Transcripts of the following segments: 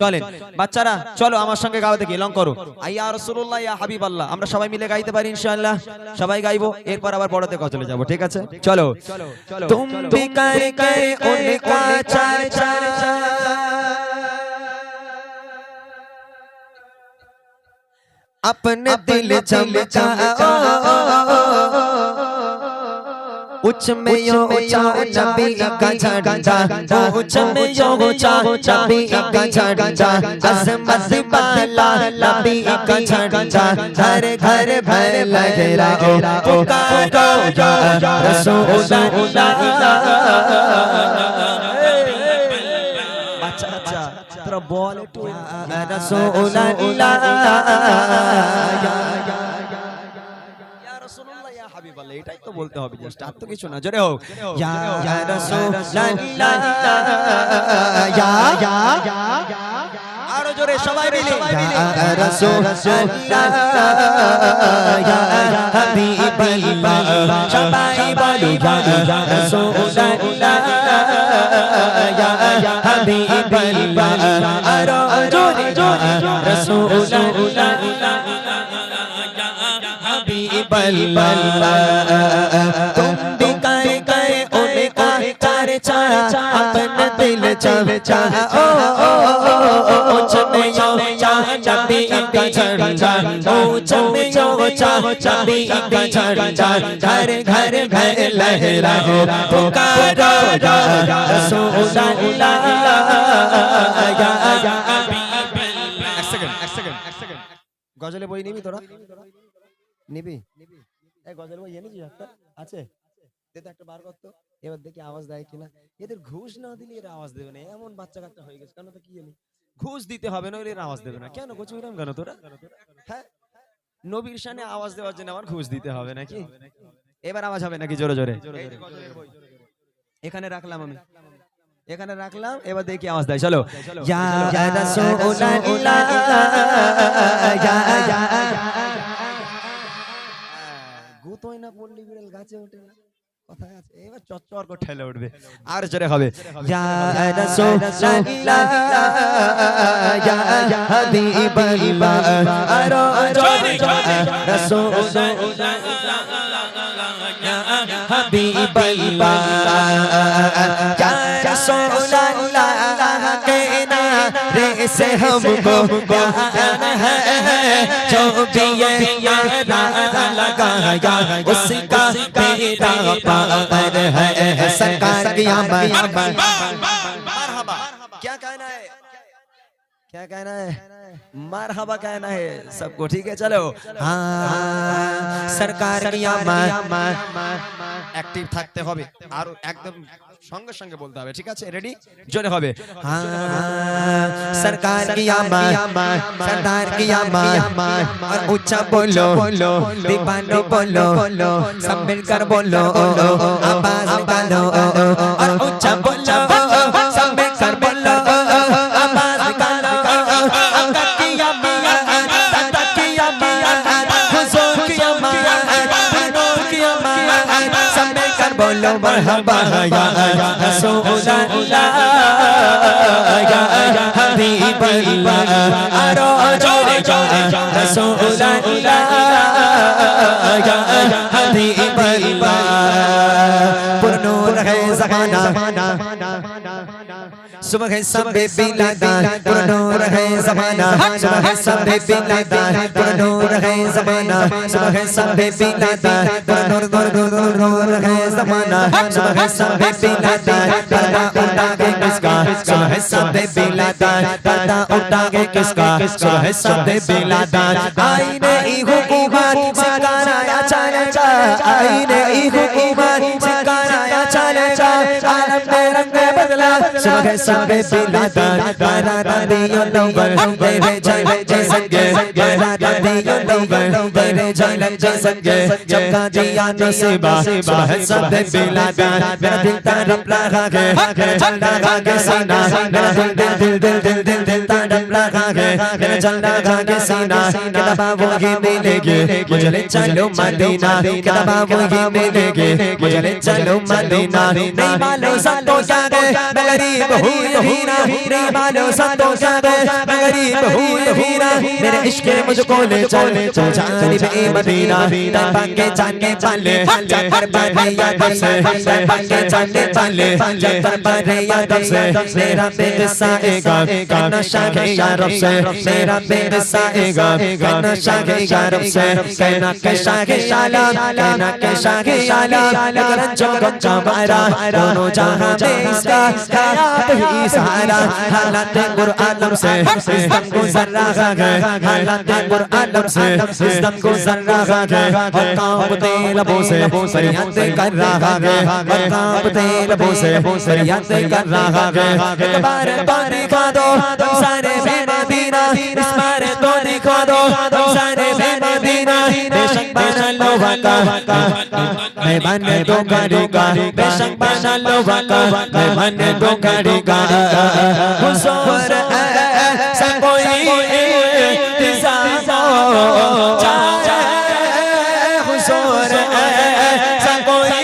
চলেন বাচ্চারা, চলো আমার সঙ্গে গাও দেখি, লং করো ইয়া রাসূলুল্লাহ ইয়া হাবিবাল্লাহ। আমরা সবাই মিলে গাইতে পারি ইনশাআল্লাহ, সবাই গাইবো, এরপর আবার বড়তে কথা চলে যাবো, ঠিক আছে? চলো। তুম ভি করকে উনকা চর্চা, अपने दिल चमकाओ, उच्च में यो ऊंचा नबी का झंडा, उच्च में यो ऊंचा नबी का झंडा, अज़मत वाला नबी का झंडा, घर घर भर लहराओ, पुकारो या रसूलुल्लाह। अच्छा अच्छा तेरा बॉल टू रसूलुल्लाह, এটাই তো বলতে হবে, জাস্ট আর তো কিছু না, জোরে হোক ইয়া রাসূলুল্লাহ, ইয়া আরো জোরে সবাই মিলে ইয়া রাসূলুল্লাহ, ইয়া হাবিবাল্লাহ, সবাই বলো ইয়া রাসূলুল্লাহ, ইয়া হাবিবাল্লাহ, আরো জোরে রাসূলুল্লাহ, तुम भी कर कर उनका चर्चा, अपना दिल चमकाओ, उच्च में यो ऊंचा नबी का झंडा, उच्च में यो ऊंचा नबी का झंडा, घर घर घर लहराओ, पुकारो या रसूलुल्लाह, या एक सेकंड গজলে বই নিবি তোরা? নিবি? এই গজল বই এনেছিস একটা? আছে? দে তো একটা বার কর তো, এবার দেখি আওয়াজ দেয় কিনা। এদের ঘুষ না দিলে এরা আওয়াজ দেবে না, এমন বাচ্চা কাচ্চা হয়ে গেছে। কেন তো কি জানি, ঘুষ দিতে হবে না এরা আওয়াজ দেবে না। কেন কচু এরকম কেন তোরা? হ্যাঁ, নবীর শানে আওয়াজ দেওয়ার জন্য আমার ঘুষ দিতে হবে নাকি? এবার আওয়াজ হবে নাকি জোরে জোরে? এখানে রাখলাম আমি, এখানে রাখলাম, এবার দেখি আওয়াজ দেয়। চলো ইয়া রাসূলুল্লাহ, ইয়া গুতোই না পল্লী বিড়াল গাছে ওঠে না, কথা আছে, এবার চচ্চর করে ঠেলে উঠবে, আর জোরে হবে ইয়া রাসূলুল্লাহ, ইয়া হাবিবাল্লাহ, আরো জোরে রাসূলুল্লাহ, ইয়া হাবিবাল্লাহ, ইয়া রাসূলুল্লাহ, कहना रे से हमको प्यार है, जो भी ये नारा लगाया उसका तेरा पार है, सरकार की मरहबा। क्या कहना है, क्या कहना है? मरहबा कहना है सबको, ठीक है? चलो हाँ, सरकार की অ্যাক্টিভ থাকতে হবে, আর একদম সঙ্গে সঙ্গে বলতে হবে, ঠিক আছে? রেডি? জোরে হবে हाँ, सरकार की सरदार की और ऊंचा बोलो, दीवानो बोलो, सब मिलकर बोलो, आवाज निकालो, और ऊंचा बोलो, सब मिलकर बोलो, आवाज निकालो, बोलो मरहबा या रसूलुल्लाह, या हबीबल्लाह, आरो जोरे जोरे रसूलुल्लाह, या हबीबल्लाह, पुरनूर है ज़माना, सुबह सबे बिलादा, पुरनूर है ज़माना, सुबह सबे बिलादा, पुरनूर है ज़माना, सुबह सबे बिलादा, पुरनूर नूर है ज़माना, सुबह सबे बिलादा, पर्दा उठा के किसका, सुबह सबे बिलादा, पर्दा उठा के किसका, सुबह सबे बिलादा, आईने हुकूमत सिकारा चले जा, आईने हुकूमत सिकारा चले जा, आलम में रंग बदला, सुबह सबे बिलादा, बारा नदियों नंबर तेरे झलक जैसंगे, बारा नदियों नंबर तेरे झलक जैसंगे, जबका जिया नसीबा, सुबह सबे बिलादा, मेरा दिल तड़प रहा है, मेरा दिल तड़प रहा है सीना, मेरा दिल तड़प रहा है मेरा चल रहा है सीना के दबावों की मिलेगी मुझे ले चलो मदीना के दबावों की मिलेगी मुझे ले चलो मदीना नहीं मालूम संतो क्या गए मैं गरीब हूँ हीरा नहीं मालूम संतो क्या गए मैं गरीब हूँ हीरा मेरे इश्क ने मुझको ले चले जानिब मदीना पाके जाने वाले जाकर बारे याद से पाके जाने वाले जाकर बारे याद से मेरा बेगसा एगा कहना शाहे या रब से मेरा बेगसा एगा कहना शाहे या रब से कहना के शाहे शाला कहना के शाहे शाला अगर जो गंजा मारा दोनों जहां में इसका आप ही सहारा हालात कुरान से इस दम गुजर रहा है हालात कुरान से इस दम गुजर रहा है और कांपते लबों से फरियाद कर रहा है और कांपते लबों से फरियाद कर रहा है एक बार दिखा दो तुम सारे मदीना इस बार तो दिखा दो तुम सारे मदीना बेशक बना लो वाका मैं बने दो गाड़ी का बेशक बना लो वाका मैं बने दो गाड़ी का हुजूर ऐसा कोई इंतज़ाम चाहे हुजूर ऐसा कोई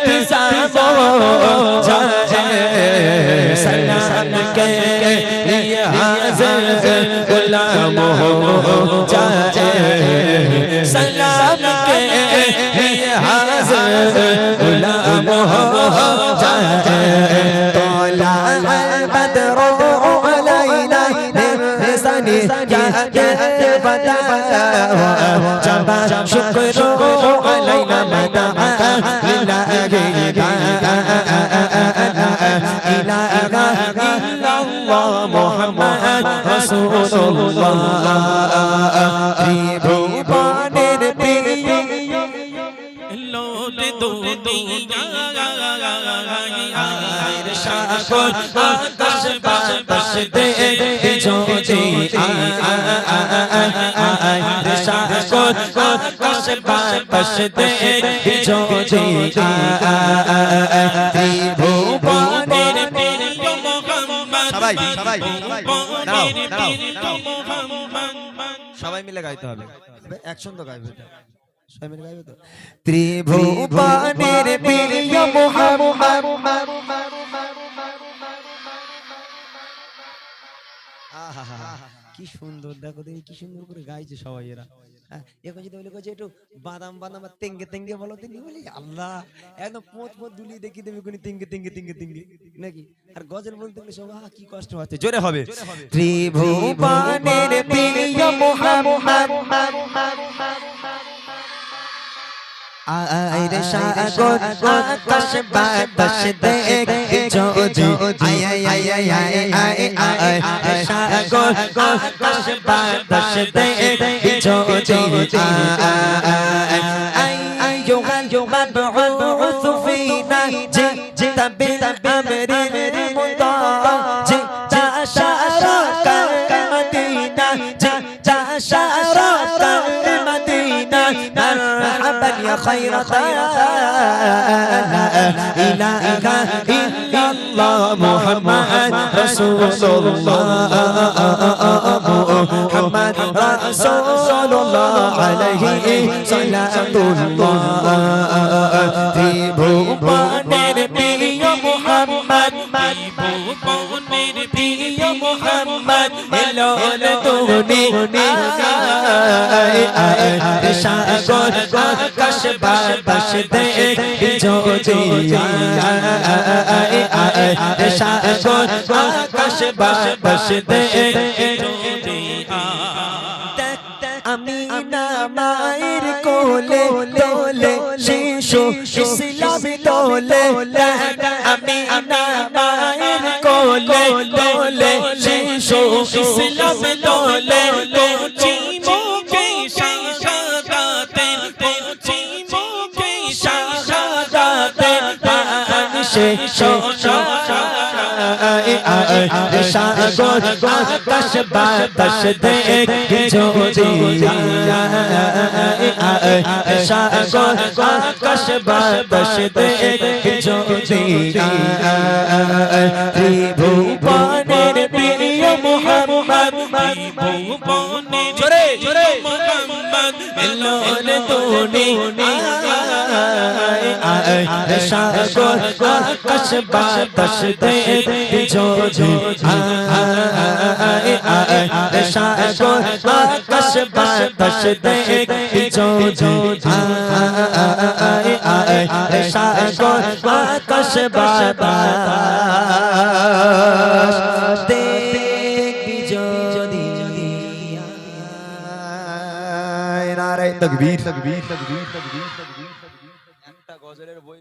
इंतज़ाम चाहे सलाम के लिए हाज़िर गुलाम हो चाहे सलाम के लिए हाज़िर गुलाम हो चाहे तोला बदर अलैना निसनी या बता जब शुक्र अलैना मदा लिल्लाहि मोहम्मद रसूलुल्लाह भूपानेर प्रिय लोट दो दुनिया इरशाद को आकाश बारिश दे जोजी इरशाद को आकाश बारिश दे जोजी भूपानेर সবাই সবাই মিলে গাইতে হবে একসঙ্গে গাইবে সবাই মিলে গাইবে তো ত্রিভুবনের প্রিয় মুহাম্মদ কি সুন্দর দেখো দেখি কি সুন্দর করে গাইছে সবাই এরা এখন যদি বলে একটু বাদাম বাদাম তেঙ্গে তেঙ্গে বলো তেঙ্গে বলি আল্লাহ একদম পোঁত পোঁত দুলিয়ে দেখি দেবে কোনি তেঙ্গে তেঙ্গে তেঙ্গে তেঙ্গে নাকি আর গজল বলতে গেলে সব কি কষ্ট হচ্ছে জোরে হবে ত্রিভুবনের প্রিয় মুহাম্মদ আইরে সাগর আকাশ বাতাস দেখে জোজি আয় আয় আয় আয় আয় আয় সাগর আকাশ বাতাস দেখে জোজি আয় আয় যোগান যোগান بعث فينا جئت بالأمر المنتهى جئت شارك المدينة جئت شارك المدينة مرحبا يا خير لا إله إلا الله محمد رسول الله محمد رسول الله عليه صلاة الله في ভুবনের প্রিয় মুহাম্মদ ভুবনের প্রিয় মুহাম্মদ এলো দুনিয়ায় সাগর আকাশ বাতাস দেখে জোজি সাগর আকাশ বাতাস দেখে জোজি আমি না মায়ের কোলে তোলে শিশু ইসলামী তোলে আমি না মায়ের কোলে তোলে শিশু ইসলামী তোলে পৌঁছি মুখে শাহাদাতে পৌঁছি মুখে শাহাদাতে পানসে সাগর আকাশ বাতাস দেখে জোজি সাগর আকাশ বাতাস দেখে জোজি ত্রিভুবনের প্রিয় মুহাম্মদ ভুবনে জোরে জোরে মুহাম্মদ এলো রে দুনিয়ায় সাগর আকাশ বাতাস দেখি ঝোঝো সাগর আকাশ বাতাস দেখি ঝোঝো সাগর আকাশ বাতাস দেখি যদি নারে তকবীর তকবীর তকবীর তকবীর একটা গজলের বই